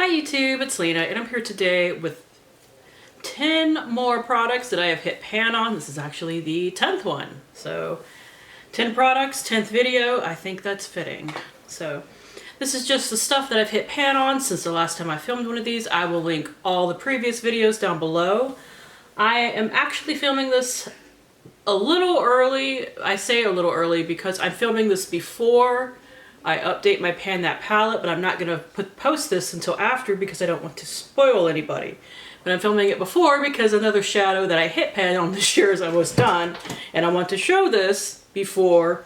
Hi YouTube, it's Lena, and I'm here today with 10 more products that I have hit pan on. This is actually the 10th one. So 10 products, 10th video, I think that's fitting. So this is just the stuff that I've hit pan on since the last time I filmed one of these. I will link all the previous videos down below. I am actually filming this a little early. I say a little early because I'm filming this before I update my Pan That palette, but I'm not going to post this until after because I don't want to spoil anybody. But I'm filming it before because another shadow that I hit pan on this year is almost done, and I want to show this before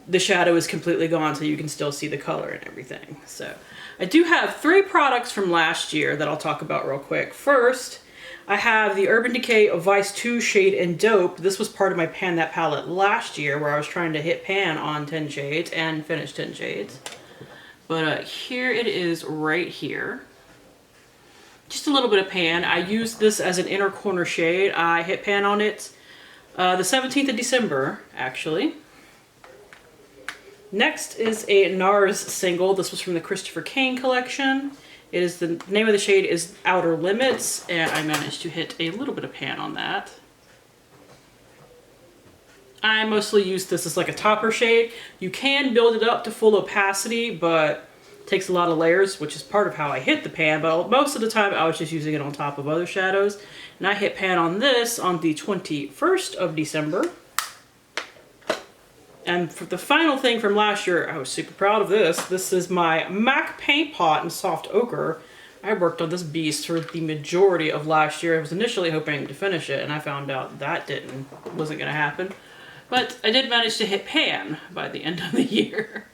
the shadow is completely gone so you can still see the color and everything. So I do have 3 products from last year that I'll talk about real quick. First, I have the Urban Decay Vice 2 shade in Dope. This was part of my Pan That palette last year where I was trying to hit pan on 10 shades and finish 10 shades. But here it is right here. Just a little bit of pan. I used this as an inner corner shade. I hit pan on it the 17th of December, actually. Next is a NARS single. This was from the Christopher Kane collection. It is the name of the shade is Outer Limits, and I managed to hit a little bit of pan on that. I mostly use this as like a topper shade. You can build it up to full opacity, but it takes a lot of layers, which is part of how I hit the pan, but most of the time I was just using it on top of other shadows. And I hit pan on this on the 21st of December. And for the final thing from last year, I was super proud of this. This is my MAC paint pot in soft ochre. I worked on this beast for the majority of last year. I was initially hoping to finish it, and I found out that wasn't going to happen. But I did manage to hit pan by the end of the year.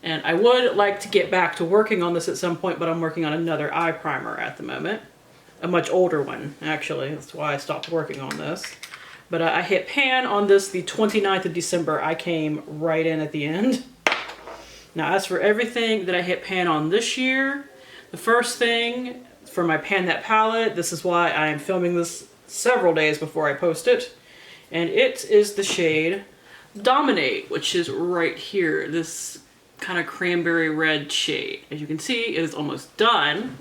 And I would like to get back to working on this at some point, but I'm working on another eye primer at the moment. A much older one, actually. That's why I stopped working on this. But I hit pan on this the 29th of December. I came right in at the end. Now, as for everything that I hit pan on this year, the first thing for my Pan That palette, this is why I am filming this several days before I post it, and it is the shade Dominate, which is right here, this kind of cranberry red shade. As you can see, it is almost done.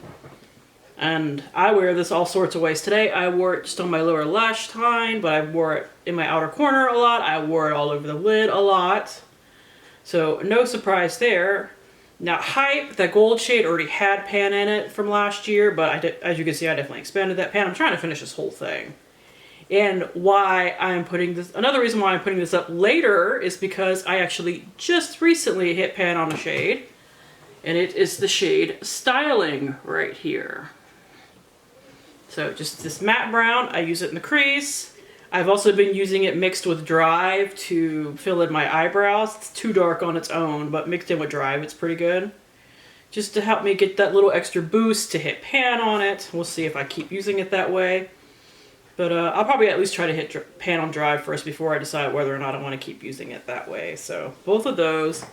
And I wear this all sorts of ways. Today I wore it just on my lower lash line, but I wore it in my outer corner a lot. I wore it all over the lid a lot. So no surprise there. Now Hype, that gold shade, already had pan in it from last year, but as you can see, I definitely expanded that pan. I'm trying to finish this whole thing. And why I'm putting this, another reason why I'm putting this up later is because I actually just recently hit pan on a shade, and it is the shade Styling right here. So just this matte brown, I use it in the crease. I've also been using it mixed with Drive to fill in my eyebrows. It's too dark on its own, but mixed in with Drive, it's pretty good. Just to help me get that little extra boost to hit pan on it. We'll see if I keep using it that way. But I'll probably at least try to hit pan on Drive first before I decide whether or not I want to keep using it that way. So both of those.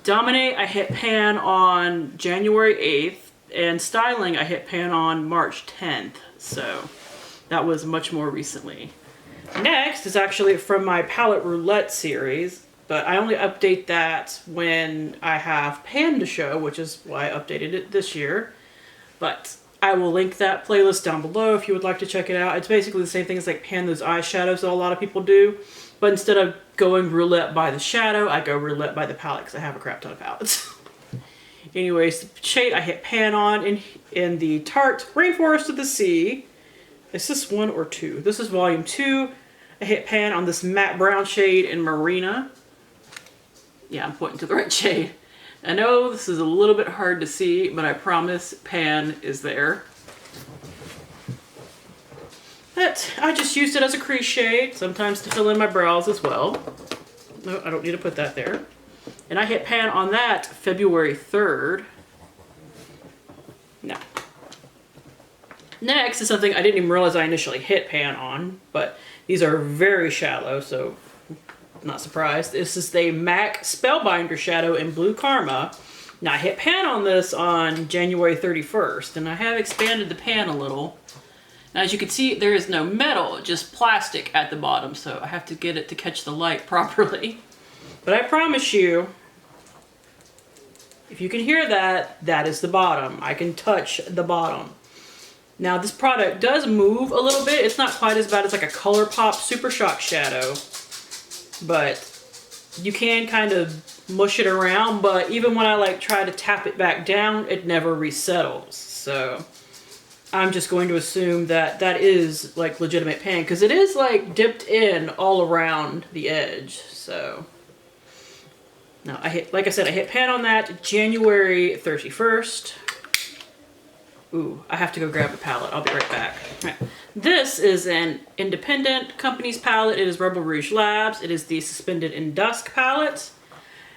Dominate, I hit pan on January 8th. And Styling, I hit pan on March 10th. So that was much more recently. Next is actually from my Palette Roulette series, but I only update that when I have pan to show, which is why I updated it this year. But I will link that playlist down below if you would like to check it out. It's basically the same thing as like pan those eyeshadows that a lot of people do, but instead of going roulette by the shadow, I go roulette by the palette because I have a crap ton of palettes. Anyways, the shade I hit pan on in the Tarte Rainforest of the Sea. Is this 1 or 2? This is volume 2. I hit pan on this matte brown shade in Marina. Yeah, I'm pointing to the right shade. I know this is a little bit hard to see, but I promise pan is there. But I just used it as a crease shade, sometimes to fill in my brows as well. No, I don't need to put that there. And I hit pan on that February 3rd. No. Next is something I didn't even realize I initially hit pan on, but these are very shallow, so I'm not surprised. This is the MAC Spellbinder shadow in Blue Karma. Now I hit pan on this on January 31st, and I have expanded the pan a little. Now as you can see, there is no metal, just plastic at the bottom, so I have to get it to catch the light properly. But I promise you, If you can hear that, that is the bottom. I can touch the bottom. Now this product does move a little bit. It's not quite as bad as like a ColourPop Super Shock Shadow, but you can kind of mush it around, but even when I like try to tap it back down, it never resettles. So I'm just going to assume that that is like legitimate pan, because it is like dipped in all around the edge. So now like I said, I hit pan on that January 31st. Ooh, I have to go grab a palette. I'll be right back. All right. This is an independent company's palette. It is Rebel Rouge Labs. It is the Suspended in Dusk palette.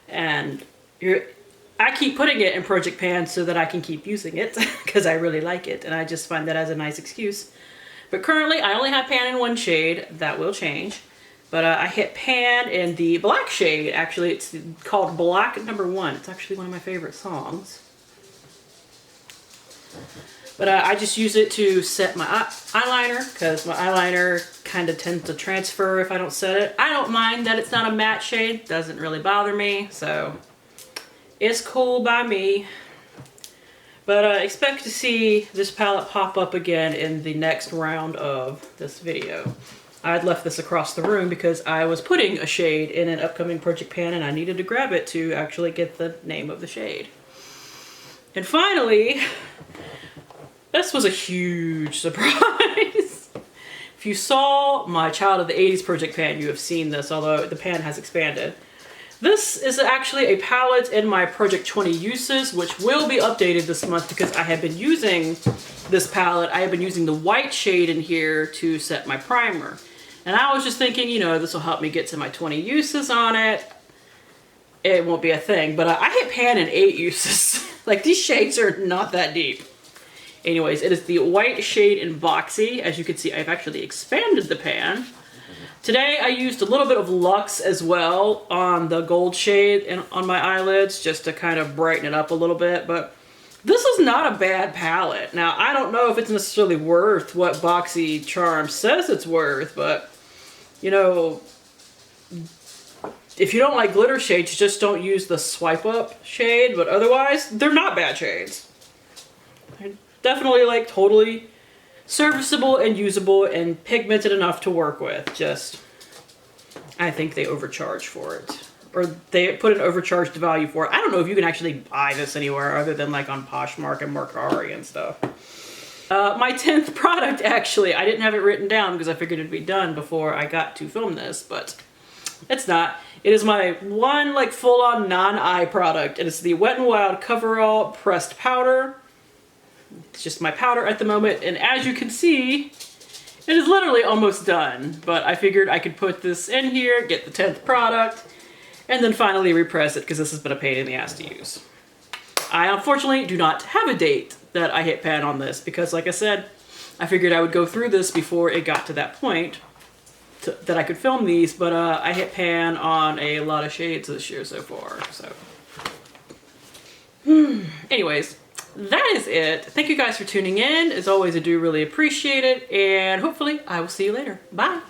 And I keep putting it in Project Pan so that I can keep using it because I really like it. And I just find that as a nice excuse. But currently, I only have pan in one shade. That will change. But I hit pan in the black shade. Actually, it's called Black No. 1. It's actually one of my favorite songs. But I just use it to set my eyeliner, because my eyeliner kind of tends to transfer if I don't set it. I don't mind that it's not a matte shade. Doesn't really bother me, so it's cool by me. But expect to see this palette pop up again in the next round of this video. I had left this across the room because I was putting a shade in an upcoming Project Pan and I needed to grab it to actually get the name of the shade. And finally, this was a huge surprise. If you saw my Child of the 80s Project Pan, you have seen this, although the pan has expanded. This is actually a palette in my Project 20 uses, which will be updated this month because I have been using this palette. I have been using the white shade in here to set my primer. And I was just thinking, you know, this will help me get to my 20 uses on it. It won't be a thing, but I hit pan in 8 uses. Like, these shades are not that deep. Anyways, it is the white shade in Boxy. As you can see, I've actually expanded the pan. Today, I used a little bit of Luxe as well on the gold shade and on my eyelids, just to kind of brighten it up a little bit. But this is not a bad palette. Now, I don't know if it's necessarily worth what Boxy Charm says it's worth, but, you know, if you don't like glitter shades, just don't use the swipe up shade, but otherwise, they're not bad shades. They're definitely like totally serviceable and usable and pigmented enough to work with. Just, I think they overcharge for it. Or they put an overcharged value for it. I don't know if you can actually buy this anywhere other than like on Poshmark and Mercari and stuff. My 10th product, actually, I didn't have it written down because I figured it'd be done before I got to film this, but it's not. It is my one like full-on non-eye product, and it's the Wet n Wild Coverall Pressed Powder. It's just my powder at the moment, and as you can see, it is literally almost done. But I figured I could put this in here, get the 10th product, and then finally repress it because this has been a pain in the ass to use. I unfortunately do not have a date that I hit pan on this because, like I said, I figured I would go through this before it got to that point that I could film these, but I hit pan on a lot of shades this year so far, so. Anyways, that is it. Thank you guys for tuning in. As always, I do really appreciate it, and hopefully I will see you later. Bye!